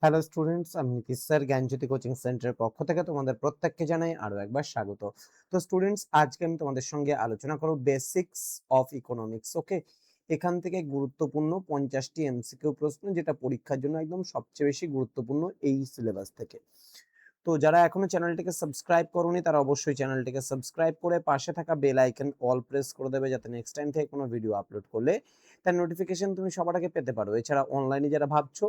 Hello students, আমি Nitish sir জ্ঞানজ্যোতি coaching সেন্টারের পক্ষ থেকে তোমাদের প্রত্যেককে জানাই আরো একবার স্বাগত। তো স্টুডেন্টস, আজকে আমি তোমাদের সঙ্গে আলোচনা করব বেসিক্স অফ ইকোনমিক্স। ওকে, এখান থেকে গুরুত্বপূর্ণ 50টি এমসিকিউ প্রশ্ন, যেটা পরীক্ষার জন্য একদম সবচেয়ে বেশি গুরুত্বপূর্ণ এই সিলেবাস থেকে। তো যারা এখনো চ্যানেলটিকে সাবস্ক্রাইব করোনি তারা অবশ্যই চ্যানেলটিকে সাবস্ক্রাইব করে পাশে থাকা বেল আইকন অল প্রেস করে দেবে, যাতে নেক্সট টাইম থেকে কোনো ভিডিও আপলোড করলে তার নোটিফিকেশন তুমি সবার আগে পেতে পারো। এছাড়া অনলাইনে যারা ভাবছো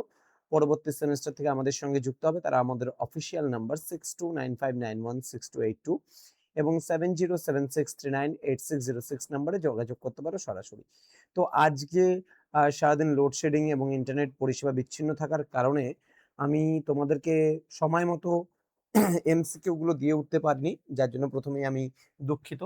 পরবর্তী সেমিস্টার থেকে আমাদের সঙ্গে যুক্ত হবে, তারা আমাদের অফিসিয়াল নাম্বার 6295916282 এবং 7076398606 নাম্বারে যোগাযোগ করতে পারো সরাসরি। তো আজকে সারাদিন লোডশেডিং এবং ইন্টারনেট পরিষেবা বিচ্ছিন্ন থাকার কারণে আমি তোমাদেরকে সময় মতো এমসিকিউ গুলো দিয়ে উঠতে পারিনি, যার জন্য প্রথমেই আমি দুঃখিত।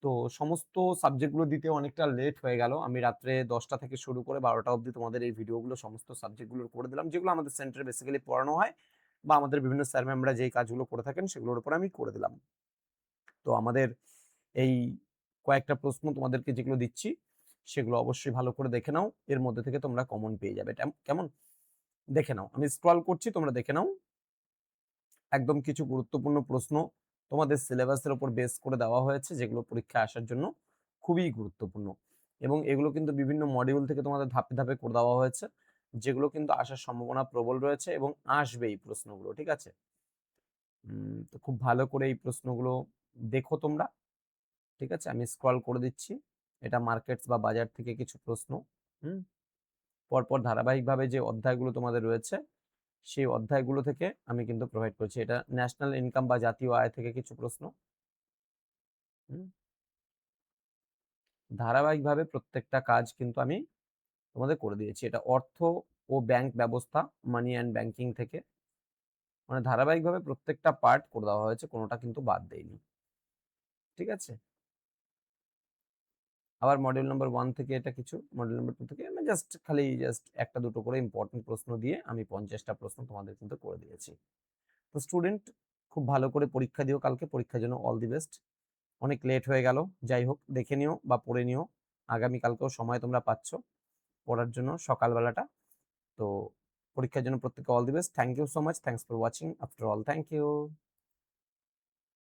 তো সমস্ত সাবজেক্টগুলো দিতে অনেকটা লেট হয়ে গেল। আমি রাত্রে 10টা থেকে শুরু করে 12টা অবধি তোমাদের এই ভিডিওগুলো সমস্ত সাবজেক্টগুলোর করে দিলাম, যেগুলো আমাদের সেন্টারে বেসিক্যালি পড়ানো হয় বা আমাদের বিভিন্ন স্যার ম্যামরা যেই কাজগুলো করে থাকেন সেগুলোর উপর আমি করে দিলাম। তো আমাদের এই কয়েকটা প্রশ্ন তোমাদেরকে যেগুলো দিচ্ছি সেগুলো অবশ্যই ভালো করে দেখে নাও, এর মধ্যে থেকে তোমরা কমন পেয়ে যাবে। কেমন? দেখে নাও, আমি স্ক্রল করছি, তোমরা দেখে নাও। একদম কিছু গুরুত্বপূর্ণ প্রশ্ন তোমাদের সিলেবাসের উপর বেস করে দেওয়া হয়েছে, যেগুলো পরীক্ষায় আসার জন্য খুবই গুরুত্বপূর্ণ, এবং এগুলো কিন্তু বিভিন্ন মডিউল থেকে তোমাদের ধাপে ধাপে করে দেওয়া হয়েছে, যেগুলো কিন্তু আসার সম্ভাবনা প্রবল রয়েছে এবং আসবে এই প্রশ্নগুলো। ঠিক আছে, তো খুব ভালো করে এই প্রশ্নগুলো দেখো তোমরা। ঠিক আছে, আমি স্ক্রল করে দিচ্ছি। এটা মার্কেটস বা বাজার থেকে কিছু প্রশ্ন। হুম পরপর ধারাবাহিকভাবে যে অধ্যায়গুলো তোমাদের রয়েছে সেই অধ্যায়গুলো থেকে আমি কিন্তু প্রোভাইড করছি। এটা ন্যাশনাল ইনকাম বা জাতীয় আয় থেকে কিছু প্রশ্ন। ধারাবাহিকভাবে প্রত্যেকটা কাজ কিন্তু আমি তোমাদের করে দিয়েছি। এটা অর্থ ও ব্যাংক ব্যবস্থা, মানি অ্যান্ড ব্যাংকিং থেকে, মানে ধারাবাহিকভাবে প্রত্যেকটা পার্ট করে দেওয়া হয়েছে, কোনোটা কিন্তু বাদ দেয়নি। ঠিক আছে, আবার মডিউল নাম্বার 1 থেকে এটা কিছু, মডিউল নাম্বার 2 থেকে আমি জাস্ট একটা দুটো করে ইম্পর্টেন্ট প্রশ্ন দিয়ে আমি 50টা প্রশ্ন তোমাদের কিন্তু করে দিয়েছি। তো স্টুডেন্ট, খুব ভালো করে পরীক্ষা দিও, কালকে পরীক্ষার জন্য অল দি বেস্ট। অনেক লেট হয়ে গেল, যাই হোক দেখে নিও বা পড়ে নিও। আগামীকালকেও সময় তোমরা পাচ্ছ পড়ার জন্য সকালবেলাটা। তো পরীক্ষার জন্য প্রত্যেককে all the best. Thank you so much, thanks for watching after all, thank you.